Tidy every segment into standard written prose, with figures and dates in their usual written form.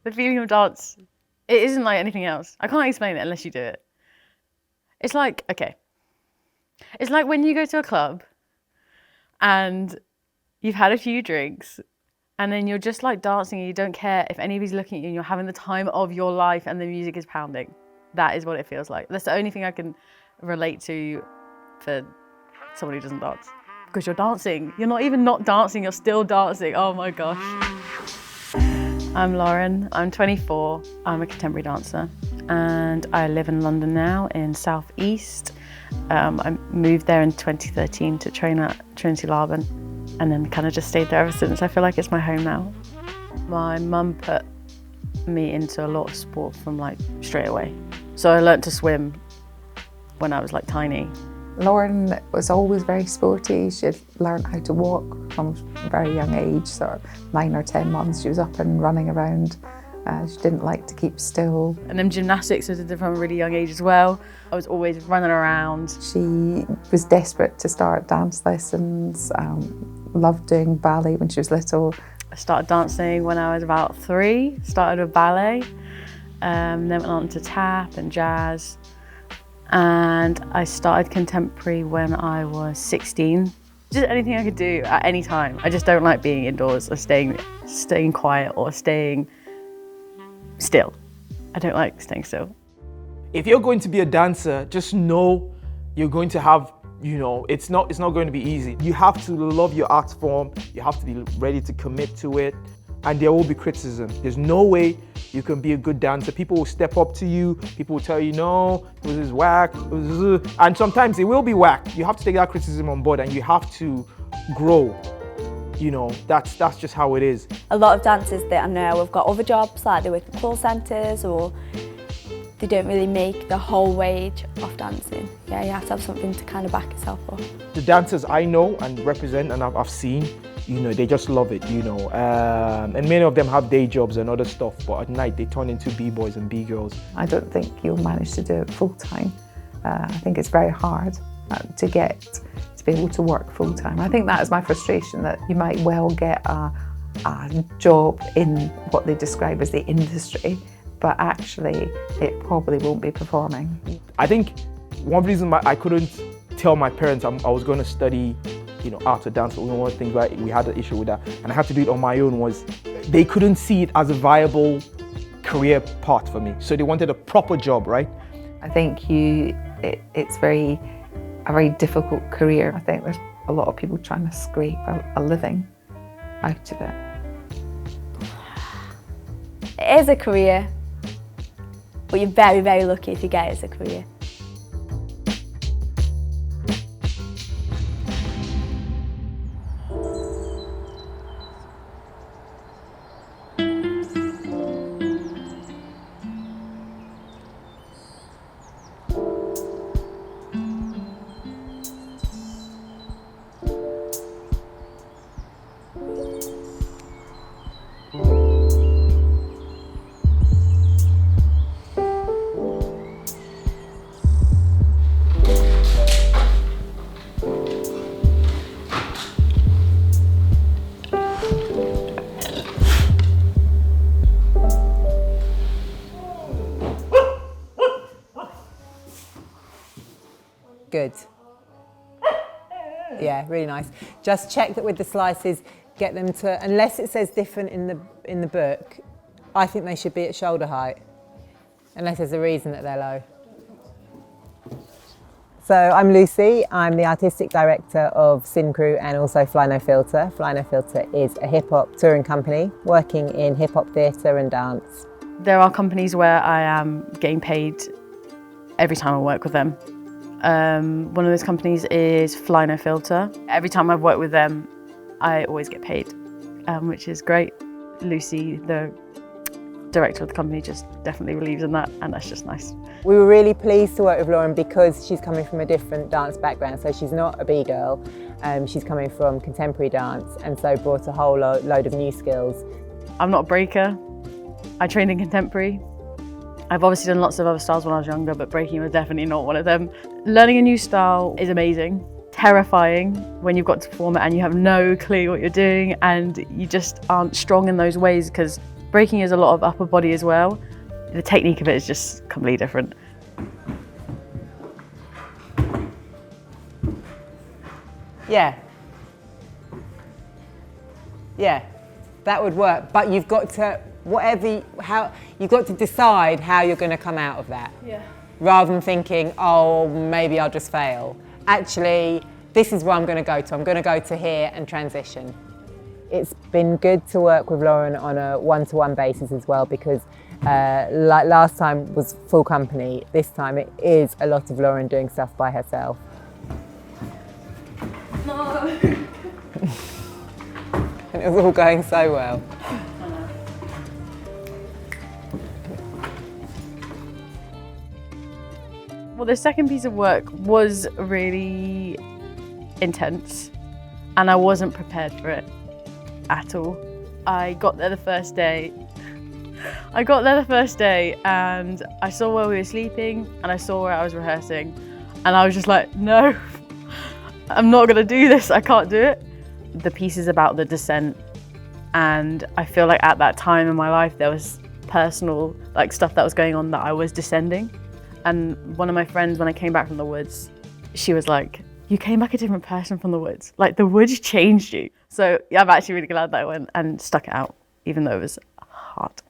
The feeling of dance, it isn't like anything else. I can't explain it unless you do it. It's like, okay. It's like when you go to a club and you've had a few drinks and then you're just like dancing and you don't care if anybody's looking at you and you're having the time of your life and the music is pounding. That is what it feels like. That's the only thing I can relate to for someone who doesn't dance. Because you're dancing. You're not even not dancing, you're still dancing. Oh my gosh. I'm Lauren, I'm 24, I'm a contemporary dancer and I live in London now in South East. I moved there in 2013 to train at Trinity Laban and then kind of just stayed there ever since. I feel like it's my home now. My mum put me into a lot of sport from like straight away. So I learnt to swim when I was like tiny. Lauren was always very sporty. She had learned how to walk from a very young age, sort of 9 or 10 months. She was up and running around. She didn't like to keep still. And then gymnastics I did from a really young age as well. I was always running around. She was desperate to start dance lessons, loved doing ballet when she was little. I started dancing when I was about 3, started with ballet, then went on to tap and jazz. And I started contemporary when I was 16. Just anything I could do at any time. I just don't like being indoors or staying quiet or staying still. I don't like staying still. If you're going to be a dancer, just know you're going to have, it's not going to be easy. You have to love your art form. You have to be ready to commit to it. And there will be criticism. There's no way you can be a good dancer. People will step up to you. People will tell you, no, this is whack. And sometimes it will be whack. You have to take that criticism on board and you have to grow. That's just how it is. A lot of dancers that I know have got other jobs, like they work in call centres or they don't really make the whole wage off dancing. Yeah, you have to have something to kind of back yourself up. The dancers I know and represent and I've seen, they just love it, and many of them have day jobs and other stuff, but at night they turn into B-boys and B-girls. I don't think you'll manage to do it full-time. I think it's very hard to be able to work full-time. I think that is my frustration, that you might well get a job in what they describe as the industry, but actually it probably won't be performing. I think one reason I couldn't tell my parents I was going to study art or dance, one of the things where we had an issue with that, and I had to do it on my own, was they couldn't see it as a viable career path for me. So they wanted a proper job, right? I think it's a very difficult career. I think there's a lot of people trying to scrape a living out of it. It is a career, but you're very, very lucky if you get it as a career. Good. Yeah, really nice. Just check that with the slices, get them to, unless it says different in the book, I think they should be at shoulder height, unless there's a reason that they're low. So I'm Lucy, I'm the artistic director of Sin Crew and also Fly No Filter. Fly No Filter is a hip hop touring company working in hip hop theatre and dance. There are companies where I am getting paid every time I work with them. One of those companies is Fly No Filter. Every time I've worked with them, I always get paid, which is great. Lucy, the director of the company, just definitely believes in that, and that's just nice. We were really pleased to work with Lauren because she's coming from a different dance background, so she's not a B-girl, she's coming from contemporary dance, and so brought a whole load of new skills. I'm not a breaker. I trained in contemporary. I've obviously done lots of other styles when I was younger, but breaking was definitely not one of them. Learning a new style is amazing. Terrifying when you've got to perform it and you have no clue what you're doing and you just aren't strong in those ways, because breaking is a lot of upper body as well. The technique of it is just completely different. Yeah. Yeah, that would work. But you've got to, you've got to decide how you're going to come out of that. Yeah. Rather than thinking, oh, maybe I'll just fail. Actually, this is where I'm going to go to. I'm going to go to here and transition. It's been good to work with Lauren on a one-to-one basis as well, because like last time was full company, this time it is a lot of Lauren doing stuff by herself. No. And it was all going so well. Well, the second piece of work was really intense and I wasn't prepared for it at all. I got there the first day and I saw where we were sleeping and I saw where I was rehearsing and I was just like, no, I'm not gonna do this, I can't do it. The piece is about the descent and I feel like at that time in my life there was personal stuff that was going on that I was descending. And one of my friends, when I came back from the woods, she was like, you came back a different person from the woods. Like the woods changed you. So yeah, I'm actually really glad that I went and stuck it out, even though it was hard.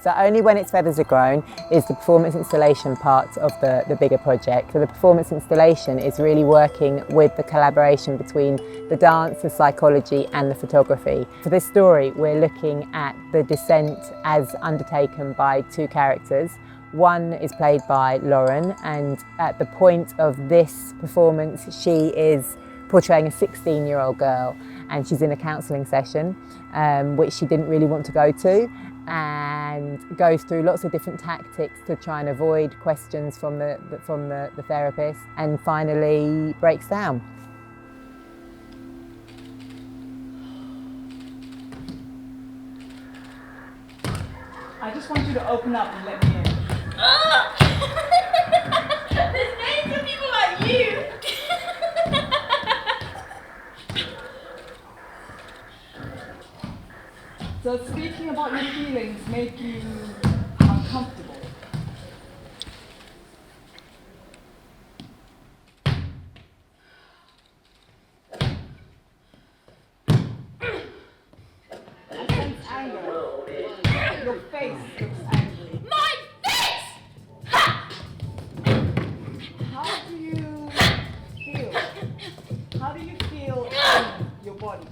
So only when its feathers are grown is the performance installation part of the bigger project. So the performance installation is really working with the collaboration between the dance, the psychology and the photography. For this story, we're looking at the descent as undertaken by two characters. One is played by Lauren, and at the point of this performance, she is portraying a 16-year-old girl, and she's in a counselling session, which she didn't really want to go to, and goes through lots of different tactics to try and avoid questions from the therapist, and finally breaks down. I just want you to open up and let me in. There's names of people like you. So speaking about your feelings make you uncomfortable. I sense anger. Your face looks angry. My face! Ha! How do you feel? How do you feel in your body?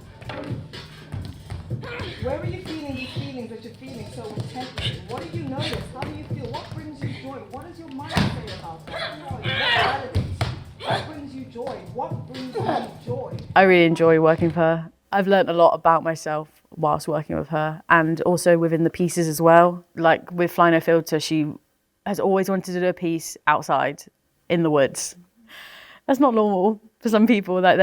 Where are you feeling these feelings that you're feeling so intensely? What do you notice? How do you feel? What brings you joy? What does your mind say about that? What validates? What brings you joy? What brings you joy? I really enjoy working with her. I've learned a lot about myself whilst working with her and also within the pieces as well. Like with Fly No Filter, she has always wanted to do a piece outside in the woods. That's not normal for some people. They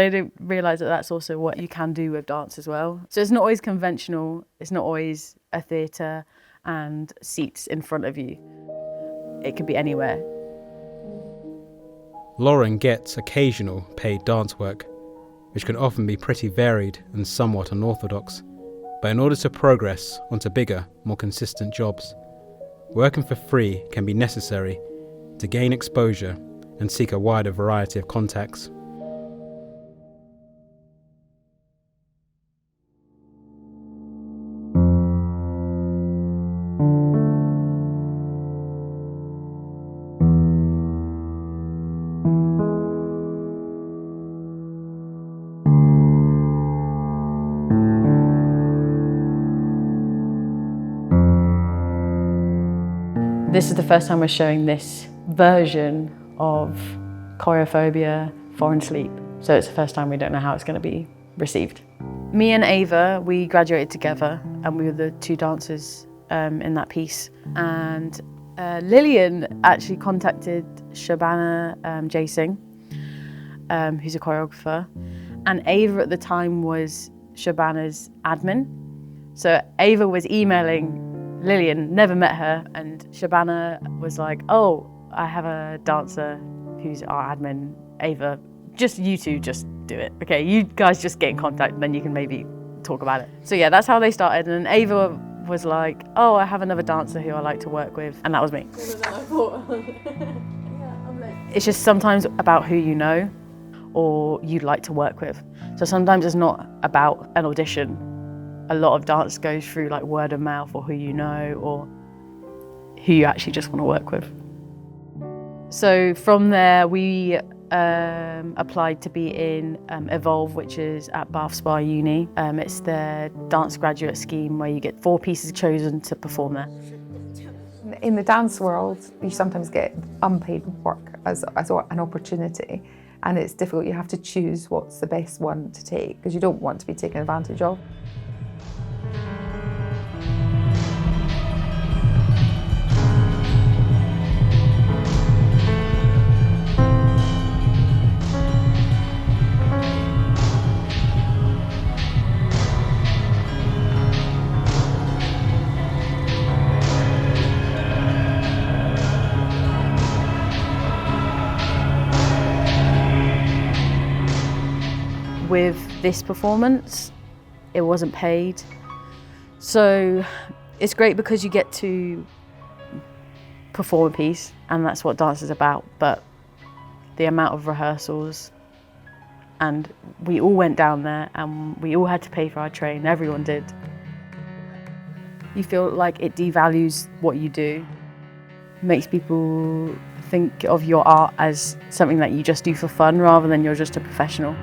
don't realise that that's also what you can do with dance as well. So it's not always conventional. It's not always a theatre and seats in front of you. It could be anywhere. Lauren gets occasional paid dance work, which can often be pretty varied and somewhat unorthodox. But in order to progress onto bigger, more consistent jobs, working for free can be necessary to gain exposure and seek a wider variety of contacts. This is the first time we're showing this version of Choreophobia, Foreign Sleep. So it's the first time we don't know how it's going to be received. Me and Ava, we graduated together and we were the two dancers in that piece. And Lillian actually contacted Shabana Jasing, who's a choreographer. And Ava at the time was Shabana's admin. So Ava was emailing Lillian, never met her, and Shabana was like, oh, I have a dancer who's our admin, Ava, just you two just do it. Okay, you guys just get in contact and then you can maybe talk about it. So yeah, that's how they started. And then Ava was like, oh, I have another dancer who I like to work with, and that was me. It's just sometimes about who you know or you'd like to work with. So sometimes it's not about an audition. A lot of dance goes through like word of mouth or who you know or who you actually just want to work with. So from there we applied to be in Evolve, which is at Bath Spa Uni. It's the dance graduate scheme where you get 4 pieces chosen to perform there. In the dance world, you sometimes get unpaid work as an opportunity, and it's difficult. You have to choose what's the best one to take because you don't want to be taken advantage of. With this performance, it wasn't paid. So it's great because you get to perform a piece and that's what dance is about, but the amount of rehearsals, and we all went down there and we all had to pay for our train, everyone did. You feel like it devalues what you do, makes people think of your art as something that you just do for fun rather than you're just a professional.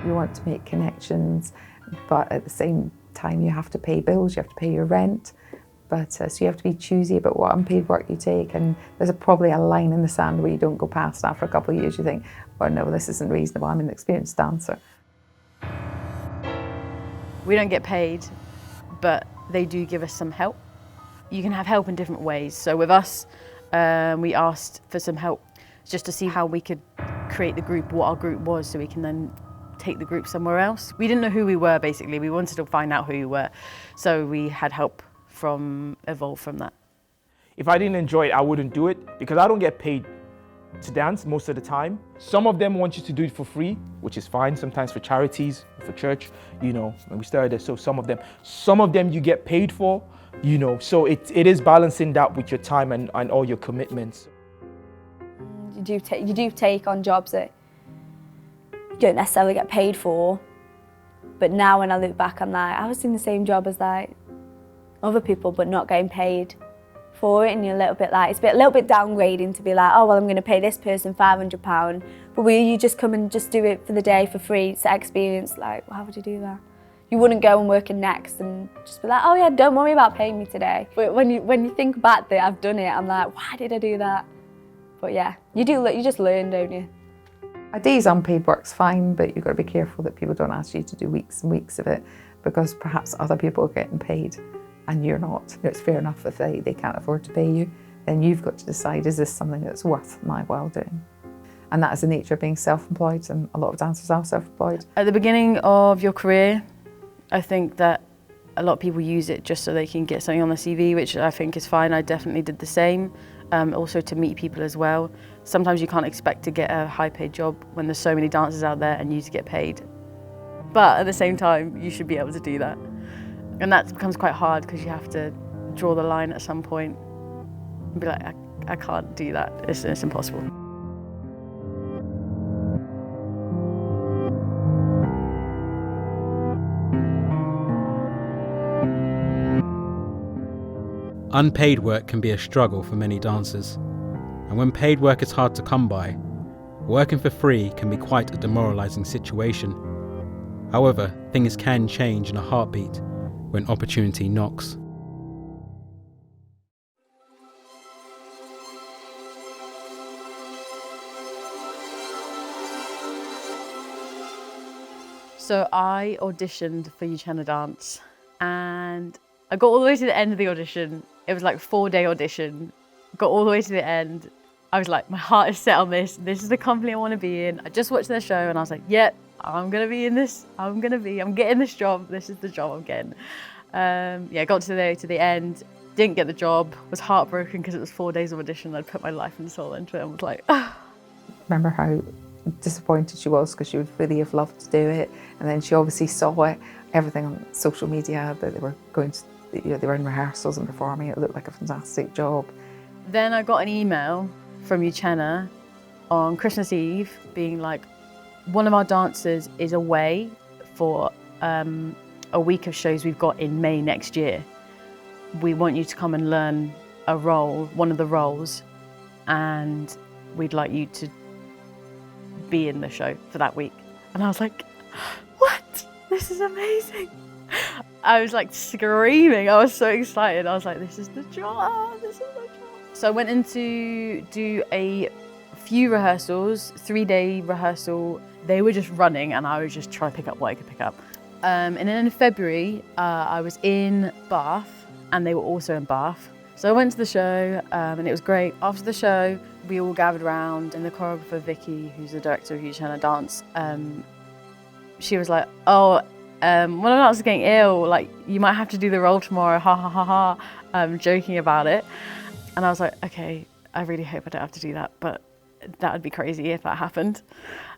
You want to make connections, but at the same time you have to pay bills, you have to pay your rent. But so you have to be choosy about what unpaid work you take, and there's probably a line in the sand where you don't go past after a couple of years. You think, oh no, this isn't reasonable, I'm an experienced dancer. We don't get paid, but they do give us some help. You can have help in different ways. So with us, we asked for some help just to see how we could create the group, what our group was, so we can then take the group somewhere else. We didn't know who we were, basically. We wanted to find out who we were. So we had help from Evolve from that. If I didn't enjoy it, I wouldn't do it because I don't get paid to dance most of the time. Some of them want you to do it for free, which is fine, sometimes for charities, for church, you know, when we started, so some of them you get paid for, you know, so it is balancing that with your time and all your commitments. You do take on jobs that you don't necessarily get paid for, but now when I look back, I'm like, I was doing the same job as like other people, but not getting paid for it, and you're a little bit like, it's a little bit downgrading to be like, oh well, I'm going to pay this person £500, but will you just come and just do it for the day for free? It's that experience. Like, well, how would you do that? You wouldn't go and work in Next and just be like, oh yeah, don't worry about paying me today. But when you think back that I've done it, I'm like, why did I do that? But yeah, you just learn, don't you? A day's unpaid work's fine, but you've got to be careful that people don't ask you to do weeks and weeks of it, because perhaps other people are getting paid and you're not. You know, it's fair enough if they can't afford to pay you, then you've got to decide, is this something that's worth my while doing? And that is the nature of being self-employed, and a lot of dancers are self-employed. At the beginning of your career, I think that a lot of people use it just so they can get something on their CV, which I think is fine. I definitely did the same. Also to meet people as well. Sometimes you can't expect to get a high-paid job when there's so many dancers out there and you to get paid. But at the same time, you should be able to do that. And that becomes quite hard because you have to draw the line at some point and be like, I can't do that, it's impossible. Unpaid work can be a struggle for many dancers, and when paid work is hard to come by, working for free can be quite a demoralising situation. However, things can change in a heartbeat when opportunity knocks. So I auditioned for You China Dance, and I got all the way to the end of the audition. It was like a 4-day audition. Got all the way to the end. I was like, my heart is set on this. This is the company I want to be in. I just watched their show and I was like, yep, I'm going to be in this. I'm getting this job. This is the job I'm getting. Yeah, got to the end, didn't get the job, was heartbroken because it was 4 days of audition. I'd put my life and soul into it and was like, ah. Remember how disappointed she was because she would really have loved to do it. And then she obviously saw it, everything on social media that they were going to, they were in rehearsals and performing. It looked like a fantastic job. Then I got an email from Uchenna on Christmas Eve being like, one of our dancers is away for a week of shows we've got in May next year. We want you to come and learn a role, one of the roles, and we'd like you to be in the show for that week. And I was like, what? This is amazing. I was like screaming. I was so excited. I was like, this is the job, this is the job. So I went in to do a few rehearsals, 3-day rehearsal. They were just running and I was just trying to pick up what I could pick up. And then in February, I was in Bath and they were also in Bath. So I went to the show and it was great. After the show, we all gathered around and the choreographer, Vicky, who's the director of Uchenna Dance, she was like, oh, one of us is getting ill, like you might have to do the role tomorrow, ha ha ha ha, joking about it. And I was like, okay, I really hope I don't have to do that, but that would be crazy if that happened.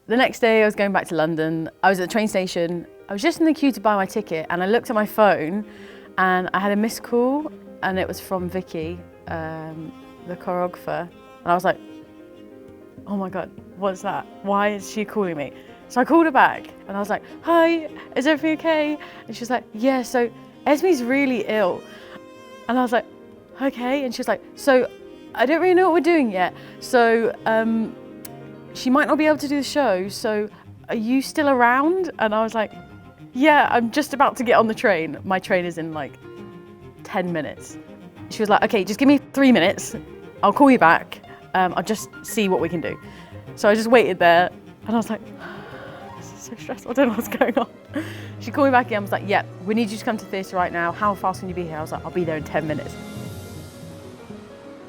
The next day I was going back to London. I was at the train station. I was just in the queue to buy my ticket and I looked at my phone and I had a missed call and it was from Vicky, the choreographer. And I was like, oh my God, what's that? Why is she calling me? So I called her back and I was like, hi, is everything okay? And she was like, yeah, so Esme's really ill. And I was like, okay. And she was like, so I don't really know what we're doing yet. So she might not be able to do the show. So are you still around? And I was like, yeah, I'm just about to get on the train. My train is in like 10 minutes. She was like, okay, just give me 3 minutes. I'll call you back. I'll just see what we can do. So I just waited there and I was like, this is so stressful, I don't know what's going on. She called me back again and was like, yeah, we need you to come to theatre right now. How fast can you be here? I was like, I'll be there in 10 minutes.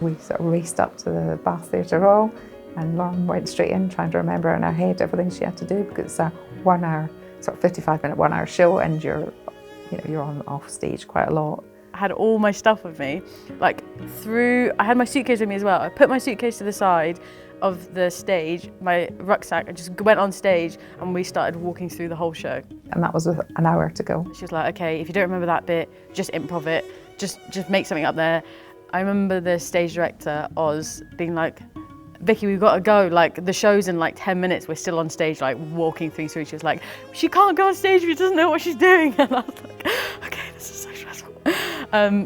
We sort of raced up to the Bath Theatre Hall and Lauren went straight in trying to remember in her head everything she had to do because it's a 1 hour, sort of 55-minute 1 hour show and you're on off stage quite a lot. I had all my stuff with me, I had my suitcase with me as well. I put my suitcase to the side of the stage, my rucksack, and just went on stage and we started walking through the whole show. And that was with an hour to go. She was like, okay, if you don't remember that bit, just improv it, just make something up there. I remember the stage director, Oz, being like, Vicky, we've got to go, like the show's in like 10 minutes, we're still on stage, like walking through. She was like, she can't go on stage if she doesn't know what she's doing. And I was like, okay, this is so stressful.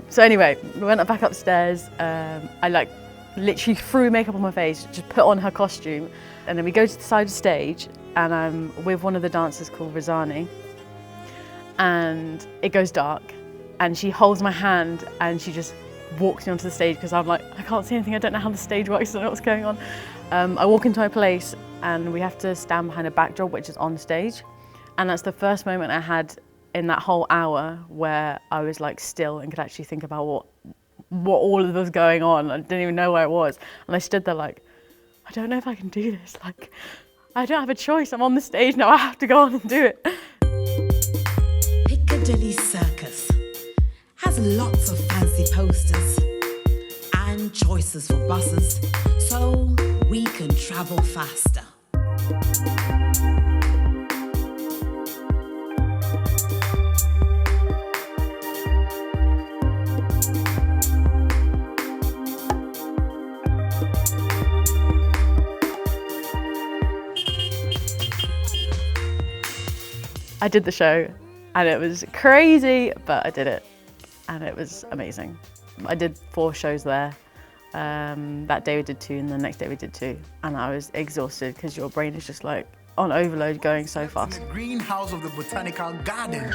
So anyway, we went back upstairs. I like literally threw makeup on my face, just put on her costume. And then we go to the side of the stage and I'm with one of the dancers called Rizani. And it goes dark and she holds my hand and she just walks me onto the stage because I'm like, I can't see anything, I don't know how the stage works, I don't know what's going on. I walk into my place and we have to stand behind a backdrop which is on stage. And that's the first moment I had in that whole hour where I was like still and could actually think about what all of was going on. I didn't even know where it was. And I stood there like, I don't know if I can do this. Like, I don't have a choice, I'm on the stage now, I have to go on and do it. Piccadilly Circus has lots of fancy posters and choices for buses, so we can travel faster. I did the show and it was crazy, but I did it and it was amazing. I did 4 shows there. That day we did 2 and the next day we did 2. And I was exhausted because your brain is just like on overload going so fast. The greenhouse of the botanical garden.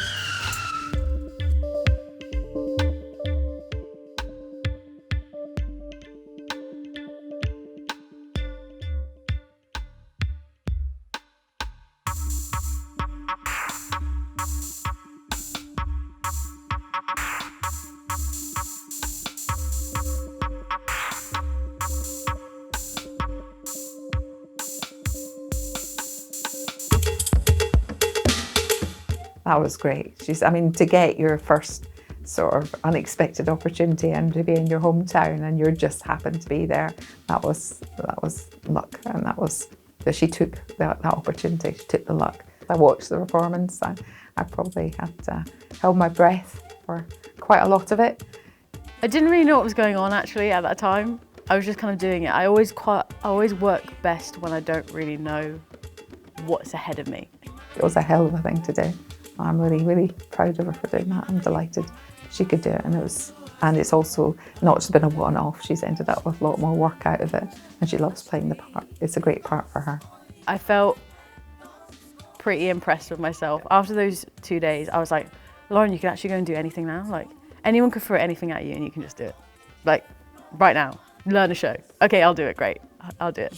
That was great. To get your first sort of unexpected opportunity and to be in your hometown and you just happened to be there, that was luck, and that she took that opportunity. She took the luck. I watched the performance. I probably had held my breath for quite a lot of it. I didn't really know what was going on actually at that time. I was just kind of doing it. I always work best when I don't really know what's ahead of me. It was a hell of a thing to do. I'm really, really proud of her for doing that. I'm delighted she could do it, and it's also not just been a one-off. She's ended up with a lot more work out of it, and she loves playing the part. It's a great part for her. I felt pretty impressed with myself. After those 2 days, I was like, Lauren, you can actually go and do anything now. Like, anyone could throw anything at you and you can just do it. Like, right now, learn a show. Okay, I'll do it, great, I'll do it.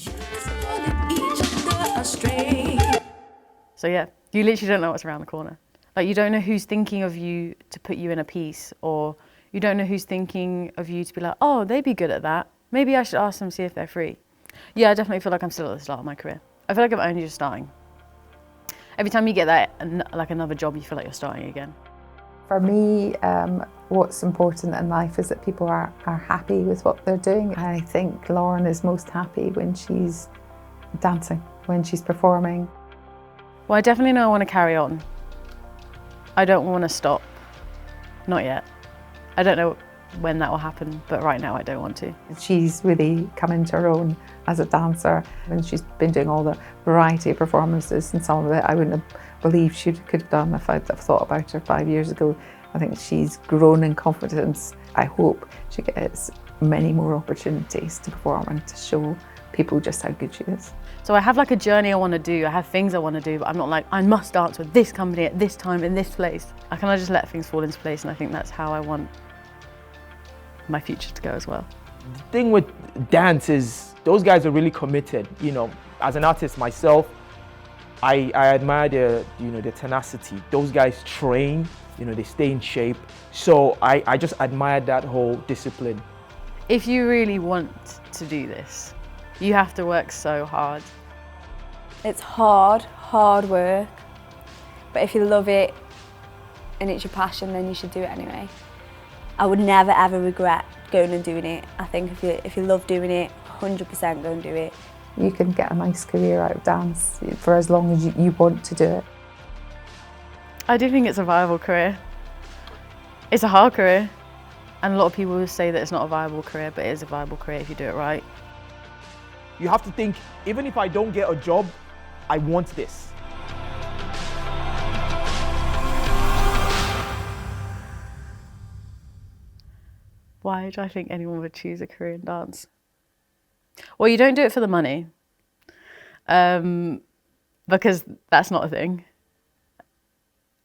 So yeah, you literally don't know what's around the corner. Like, you don't know who's thinking of you to put you in a piece, or you don't know who's thinking of you to be like, oh, they'd be good at that. Maybe I should ask them, see if they're free. Yeah, I definitely feel like I'm still at the start of my career. I feel like I'm only just starting. Every time you get that, like another job, you feel like you're starting again. For me, what's important in life is that people are happy with what they're doing. I think Lauren is most happy when she's dancing, when she's performing. Well, I definitely know I want to carry on. I don't want to stop. Not yet. I don't know when that will happen, but right now I don't want to. She's really come into her own as a dancer, and she's been doing all the variety of performances, and some of it I wouldn't have believed she could have done if I'd have thought about her 5 years ago. I think she's grown in confidence. I hope she gets many more opportunities to perform and to show people just how good she is. So I have like a journey I want to do, I have things I want to do, but I'm not like, I must dance with this company at this time in this place. I kind of just let things fall into place, and I think that's how I want my future to go as well. The thing with dance is those guys are really committed. As an artist myself, I admire their tenacity. Those guys train, they stay in shape. So I just admire that whole discipline. If you really want to do this, you have to work so hard. It's hard work, but if you love it and it's your passion, then you should do it anyway. I would never ever regret going and doing it. I think if you love doing it, 100% go and do it. You can get a nice career out of dance for as long as you want to do it. I do think it's a viable career. It's a hard career, and a lot of people will say that it's not a viable career, but it is a viable career if you do it right. You have to think, even if I don't get a job, I want this. Why do I think anyone would choose a career in dance? Well, you don't do it for the money, because that's not a thing.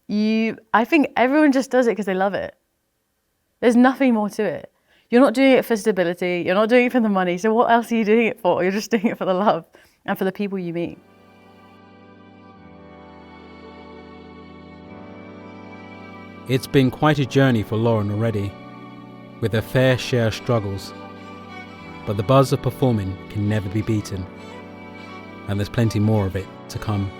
I think everyone just does it because they love it. There's nothing more to it. You're not doing it for stability, you're not doing it for the money, so what else are you doing it for? You're just doing it for the love and for the people you meet. It's been quite a journey for Lauren already, with her fair share of struggles. But the buzz of performing can never be beaten, and there's plenty more of it to come.